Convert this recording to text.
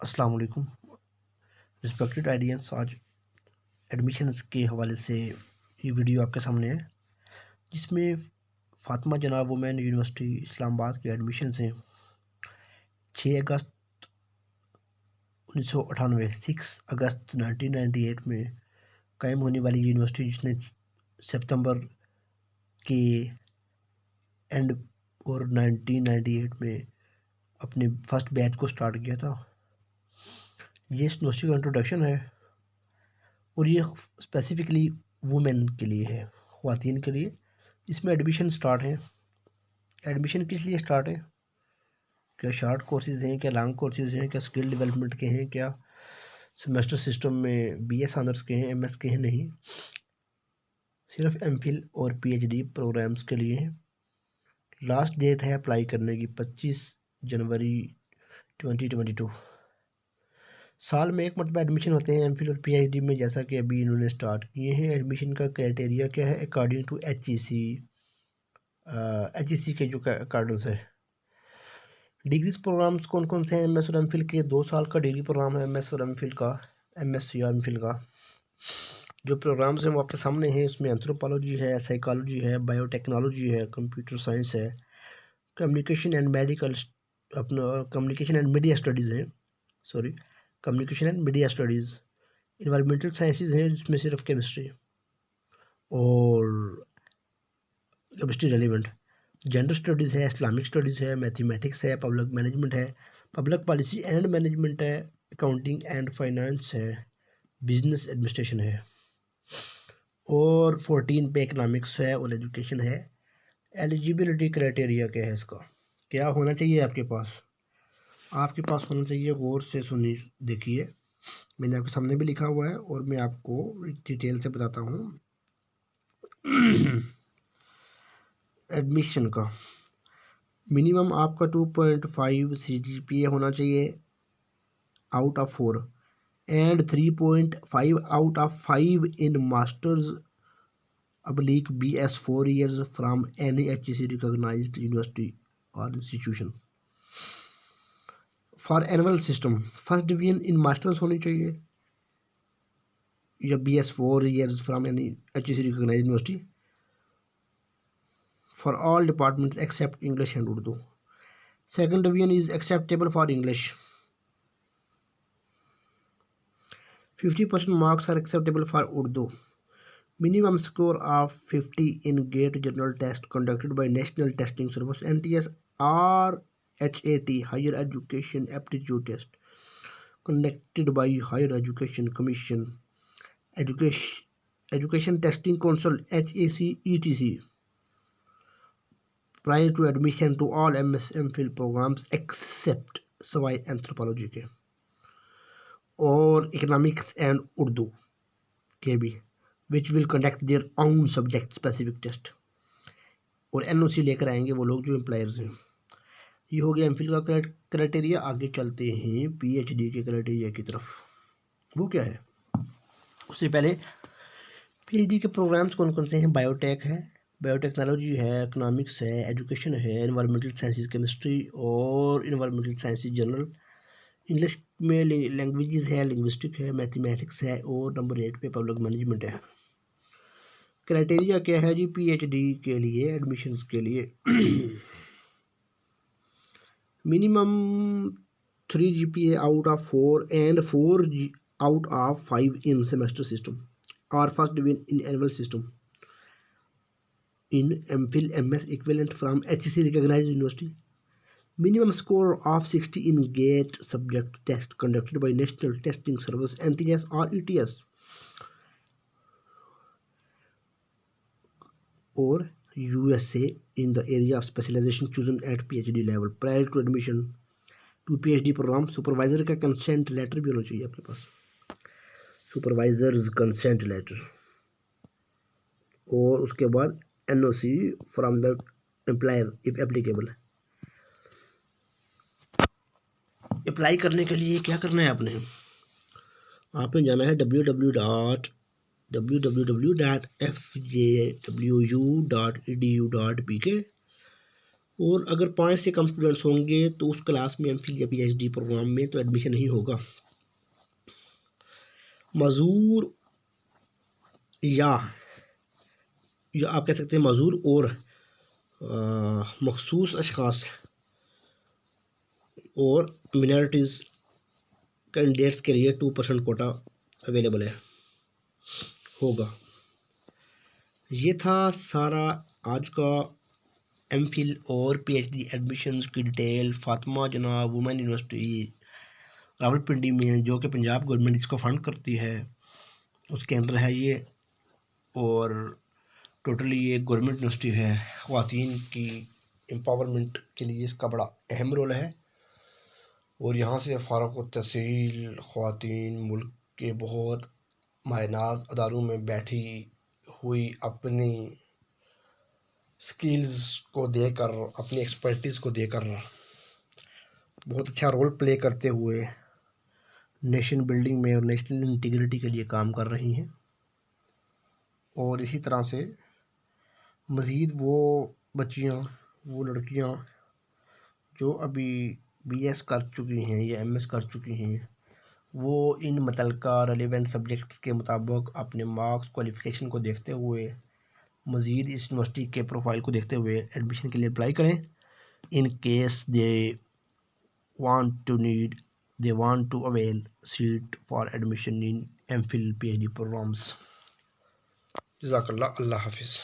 अस्सलाम वालेकुम respected audience. आज एडमिशन्स के हवाले से ये वीडियो आपके सामने है, जिसमें फातिमा जना वुमेन यूनिवर्सिटी इस्लामाबाद के एडमिशन्स हैं। 6 अगस्त 1998 6 अगस्त 1998 में कायम होने वाली यूनिवर्सिटी, जिसने सितंबर के एंड और 1998 में अपने फर्स्ट बैच को स्टार्ट किया था। ये इस यूनिवर्सिटी का इंट्रोडक्शन है और ये स्पेसिफिकली वुमेन के लिए है, ख़वातीन के लिए। इसमें एडमिशन स्टार्ट है। एडमिशन किस लिए स्टार्ट है? क्या शॉर्ट कोर्सेज़ हैं, क्या लॉन्ग कोर्सेज़ हैं, क्या स्किल डेवलपमेंट के हैं, क्या सेमेस्टर सिस्टम में BS ऑनर्स के हैं, MS के हैं? नहीं, सिर्फ MPhil और PhD प्रोग्राम्स के लिए हैं। लास्ट डेट है अप्लाई करने की 25 जनवरी 2022। साल में एक मरतबा एडमिशन होते हैं MPhil और PhD में, जैसा कि अभी इन्होंने स्टार्ट किए हैं। एडमिशन का क्राइटेरिया क्या है? अकॉर्डिंग टू HEC के जो कार्डन्स है। डिग्रीज प्रोग्राम्स कौन कौन से हैं? MS और MPhil के 2 साल का डिग्री प्रोग्राम है MS और MPhil का। MS या MPhil का जो प्रोग्राम्स हैं वो आपके सामने हैं। उसमें एंथ्रोपोलॉजी है, साइकोलॉजी है, बायोटेक्नोलॉजी है, कंप्यूटर साइंस है, कम्युनिकेशन एंड मीडिया स्टडीज़ हैं। Communication and media studies. Environmental sciences हैं, जिसमें सिर्फ केमिस्ट्री रेलिवेंट। जेंडर स्टडीज़ है, इस्लामिक स्टडीज़ है, मैथमेटिक्स है, पब्लिक मैनेजमेंट है, पब्लिक पॉलिसी एंड मैनेजमेंट है, अकाउंटिंग एंड फाइनेंस है, बिजनेस एडमिनिस्ट्रेशन है, और 14 पे इकनॉमिक्स है और एजुकेशन है। एलिजिबिलिटी क्राइटेरिया क्या है इसका? क्या होना चाहिए आपके पास? आपके पास होना चाहिए, गौर से सुनिए, देखिए, मैंने आपके सामने भी लिखा हुआ है और मैं आपको डिटेल से बताता हूँ। एडमिशन का मिनिमम आपका 2.5 CGPA होना चाहिए out of 4 and 3.5 out of 5 in masters BS 4 years from any HEC recognized university or institution। For annual system first division in masters होनी चाहिए या BS 4 years from any HEC recognized university for all departments except English and Urdu। Second division is acceptable for English। 50% marks are acceptable for Urdu। Minimum score of 50 in GATE general test conducted by National Testing Service NTS or HAT Higher Education Aptitude Test conducted by Higher Education Commission, Education Testing Council HAC ETC, prior to admission to all MS MPhil programs except सवाई anthropology के और economics and Urdu के भी, which will conduct their own subject specific test, और NOC लेकर आएंगे वो लोग जो एम्प्लॉयर्स हैं। ये हो गया MPhil का क्राइटेरिया। आगे चलते हैं PhD के क्राइटेरिया की तरफ। वो क्या है? उससे पहले PhD के प्रोग्राम्स कौन कौन से हैं? बायोटेक है, बायोटेक्नोलॉजी है, इकोनॉमिक्स है, एजुकेशन है, एनवायरमेंटल साइंसेज केमिस्ट्री और एनवायरमेंटल साइंसेज जनरल। इंग्लिश में लैंग्वेजेस है, लिंग्विस्टिक है, मैथमेटिक्स है, और नंबर 8 पे पब्लिक मैनेजमेंट है। क्राइटेरिया क्या है जी PhD के लिए एडमिशन्स के लिए? Minimum 3 GPA out of 4 and 4 out of 5 in semester system और first division in annual system in MPhil MS equivalent from HEC recognized university। Minimum score of 60 in GATE subject test conducted by National Testing Service NTS or ETS or USA in the area of specialization chosen at PhD level prior to admission to PhD program। Supervisor का consent letter भी होना चाहिए आपके पास, supervisors consent letter, और उसके बाद NOC from the employer if applicable. Apply करने के लिए क्या करना है आपने जाना है www.fjwu.edu.pk और अगर 5 से कम स्टूडेंट्स होंगे तो उस क्लास में एमफिल या पीएचडी प्रोग्राम में तो एडमिशन नहीं होगा। मजूर या आप कह सकते हैं मजूर और मखसूस अशखास और मिनॉरिटीज़ कैंडिडेट्स के लिए 2% कोटा अवेलेबल होगा। ये था सारा आज का एमफिल और पीएचडी एडमिशन्स की detail. Fatima Jinnah women university Rawalpindi में, जो कि पंजाब गवर्नमेंट इसको फंड करती है, उसके अंदर है ये। और टोटली ये गवर्नमेंट यूनिवर्सिटी है। ख़वातीन की एम्पावरमेंट के लिए इसका बड़ा अहम रोल है। और यहाँ से फ़ारुक़ तहसील ख़वातीन मुल्क के बहुत मायनाज़ अदारों में बैठी हुई अपनी स्किल्स को देकर, अपनी एक्सपर्टीज़ को देकर बहुत अच्छा रोल प्ले करते हुए नेशन बिल्डिंग में और नेशनल इंटीग्रिटी के लिए काम कर रही हैं। और इसी तरह से मज़ीद वो बच्चियाँ, वो लड़कियाँ जो अभी बीएस कर चुकी हैं या एमएस कर चुकी हैं, वो इन मुतल्लिका रेलिवेंट सब्जेक्ट्स के मुताबिक अपने मार्क्स क्वालिफ़िकेशन को देखते हुए, मज़ीद इस यूनिवर्सिटी के प्रोफाइल को देखते हुए एडमिशन के लिए अप्लाई करें। In case they want to avail seat for admission in MPhil PhD programs. जज़ाकल्लाह। अल्लाह हाफिज़।